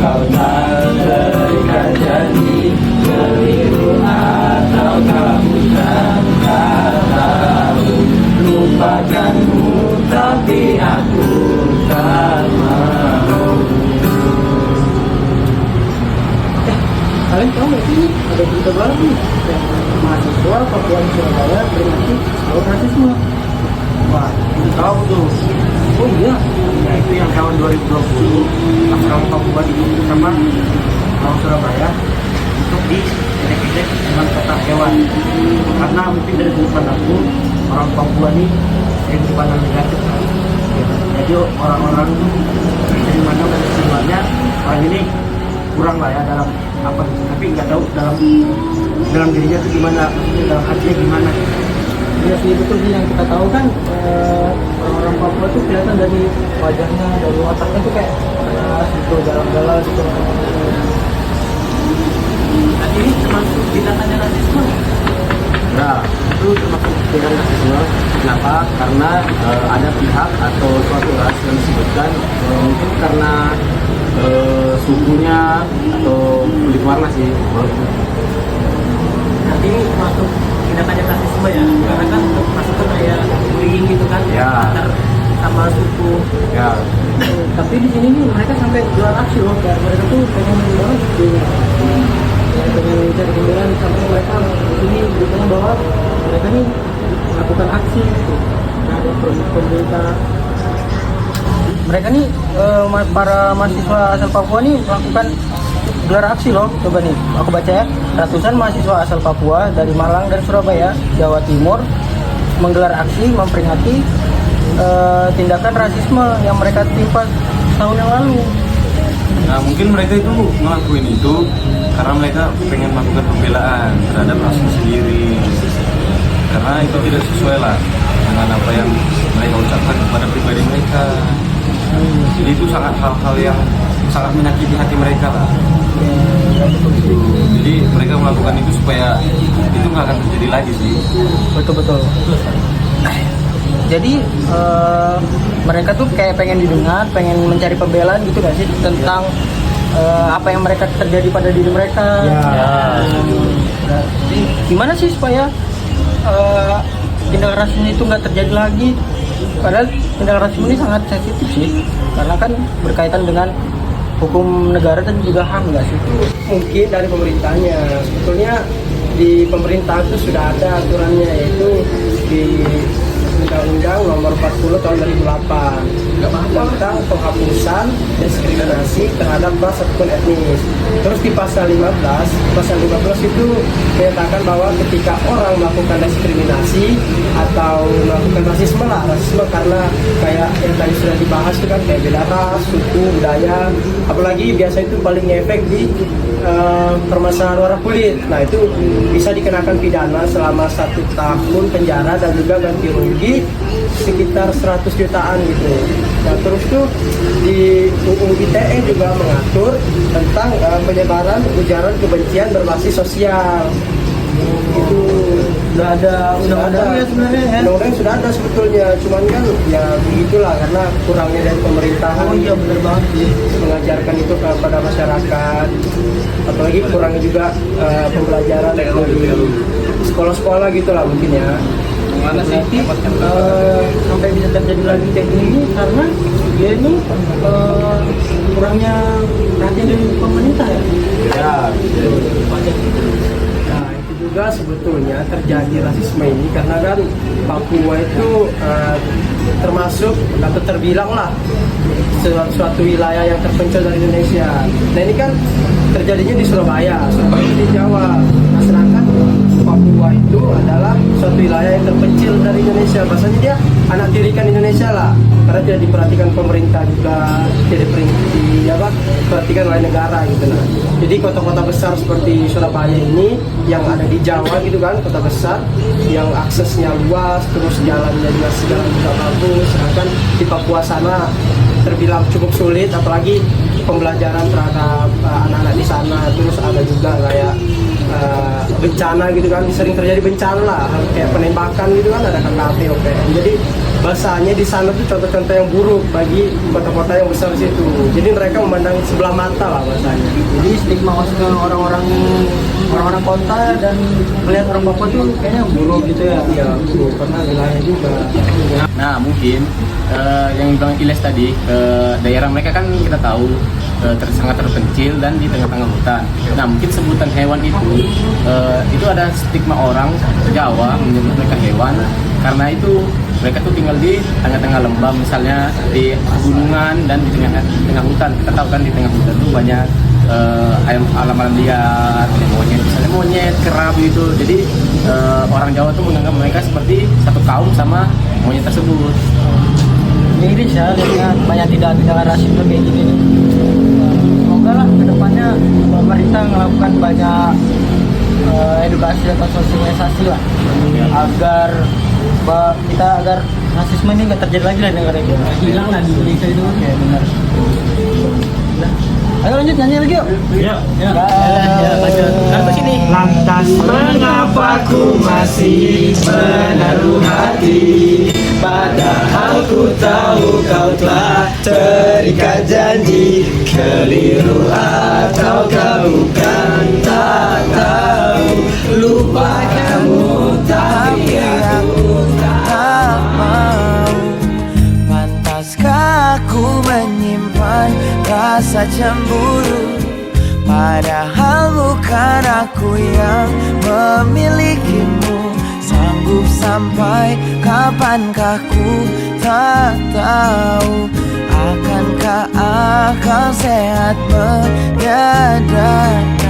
kau menerka janji, keliru atau kamu tak tahu. Lupakanmu tapi aku tak mau. Kalian tahu nggak sih ada berita baru nih yang mahasiswa Papua di Surabaya bereaksi melawan rasisme? Wah, itu tahu tuh. Oh iya, Ya itu yang tahun 2020 asrama Papua dibunuh sama orang Surabaya untuk diedek-edek dengan kotak hewan. Karena mungkin dari sudut pandangku orang Papua ini sering dipandang negatif kan. Jadi orang-orang itu dari mana dari semuanya orang ini kurang lah ya dalam apa gitu. Tapi nggak tahu dalam dirinya itu gimana, dalam hatinya gimana. iya sih betul sih yang kita tahu kan orang-orang Papua tuh kelihatan dari wajahnya, dari wataknya tuh kayak panas gitu, galau-galau gitu. Nah, ini termasuk tindakannya rasisme. Nah, itu termasuk tindakan rasisme. Kenapa? Karena ada pihak atau suatu ras yang disebutkan mungkin karena sukunya atau kulit warna sih. Nanti ini termasuk tindakannya rasisme ya, karena kan masuk ke kayak bullying gitu kan, Ya. antar sama suku. Ya, Tapi di sini nih mereka sampai gelar aksi loh, kayak mereka tuh pengen banget gitu. Ya, pengen cari pembelaan sampai mereka di sini beritanya bahwa mereka nih melakukan aksi gitu. Nah, ada pemerintah. Mereka nih para mahasiswa asal Papua nih melakukan gelar aksi loh. Coba nih, aku baca ya. Ratusan mahasiswa asal Papua dari Malang dan Surabaya, Jawa Timur menggelar aksi memperingati tindakan rasisme yang mereka timpa tahun yang lalu. Nah, mungkin mereka itu ngelakuin itu karena mereka pengen melakukan pembelaan terhadap rasnya sendiri, karena itu tidak sesuai lah dengan apa yang mereka ucapkan kepada pribadi mereka. Jadi itu sangat hal-hal yang sangat menyakiti hati mereka lah. Jadi mereka melakukan itu supaya itu nggak akan terjadi lagi sih. Betul. Jadi mereka tuh kayak pengen didengar, pengen mencari pembelaan gitu gak sih tentang apa yang mereka terjadi pada diri mereka. Berarti gimana sih supaya tindakan rasisme itu nggak terjadi lagi? Padahal tindakan rasisme ini sangat sensitif sih, karena kan berkaitan dengan hukum negara dan juga HAM nggak sih? Mungkin dari pemerintahnya, sebetulnya di pemerintah itu sudah ada aturannya, yaitu di Undang-Undang Nomor 40 Tahun 2008 tentang penghapusan diskriminasi terhadap ras ataupun etnis. Terus di pasal 15 itu menyatakan bahwa ketika orang melakukan diskriminasi atau melakukan rasisme karena kayak yang tadi sudah dibahas itu kan kayak beda ras, suku, budaya, apalagi biasa itu paling ngefek di permasalahan warna kulit. Nah itu bisa dikenakan pidana selama 1 tahun penjara dan juga ganti rugi sekitar 100 jutaan gitu. Nah terus tuh di UU ITE juga mengatur tentang penyebaran ujaran kebencian berbasis sosial. Itu Udah ada undang-undang ya sebenarnya ya. undang-undang sudah ada sebetulnya, cuman kan ya begitulah karena kurangnya dari pemerintahan. Oh iya bener banget sih. Mengajarkan itu kepada masyarakat, apalagi kurangnya juga pembelajaran dari sekolah-sekolah gitulah mungkin ya. Mana sih sampai bisa terjadi lagi kayak gini karena dia ini kurangnya perhatian dari pemerintah ya. Nah itu juga sebetulnya terjadi rasisme ini karena kan Papua itu termasuk atau terbilang lah suatu wilayah yang terpencil dari Indonesia. Nah ini kan terjadinya di Surabaya itu di Jawa. Nah sedangkan Papua itu adalah suatu wilayah yang terpencil dari Indonesia. Bahasanya dia anak tirikan Indonesia lah, karena tidak diperhatikan pemerintah juga, tidak diperhatikan oleh negara gitu lah. Jadi kota-kota besar seperti Surabaya ini yang ada di Jawa gitu kan, kota besar yang aksesnya luas, terus jalannya juga bagus. Sedangkan di Papua sana terbilang cukup sulit, apalagi pembelajaran terhadap anak-anak di sana. Terus ada juga kayak bencana gitu kan, sering terjadi bencana lah, kayak penembakan gitu kan, ada KKP, OPM. Jadi bahasanya di sana tuh contoh-contoh yang buruk bagi kota-kota yang besar situ. Jadi mereka memandang sebelah mata lah bahasanya. Jadi stigma ke orang-orang kota dan melihat orang Papua tuh kayaknya buruk gitu ya. Iya, buruk karena wilayahnya juga. Nah mungkin yang bilang Iles tadi, daerah mereka kan kita tahu sangat terpencil dan di tengah-tengah hutan. Nah mungkin sebutan hewan itu ada stigma orang Jawa menyebut mereka hewan karena itu mereka tuh tinggal di tengah-tengah lembah, misalnya di gunungan dan di tengah hutan. Kita tahu kan di tengah hutan tuh banyak alam-alam liar, misalnya monyet, kerab gitu. Jadi orang Jawa tuh menganggap mereka seperti satu kaum sama monyet tersebut. Ini saya lihatnya banyak tindakan rasisme kayak gini nih. Semoga lah kedepannya pemerintah melakukan banyak edukasi atau sosialisasi lah agar rasisme ini nggak terjadi lagi lah di negara ini. Hilang lah di Indonesia itu. Oke, benar. Ayo lanjut nyanyi lagi yuk. Ya. lanjut. Ke sini. Lantas mengapa ku masih menaruh hati, padahal ku tahu kau telah terikat janji. Keliru atau kau bukan tak tahu, lupa kamu tapi aku tak mau. Pantaskah aku menyimpan rasa cemburu, padahal bukan aku yang memilikimu. Sanggup sampai kapankah ku tak tahu, akankah akal sehat menyadari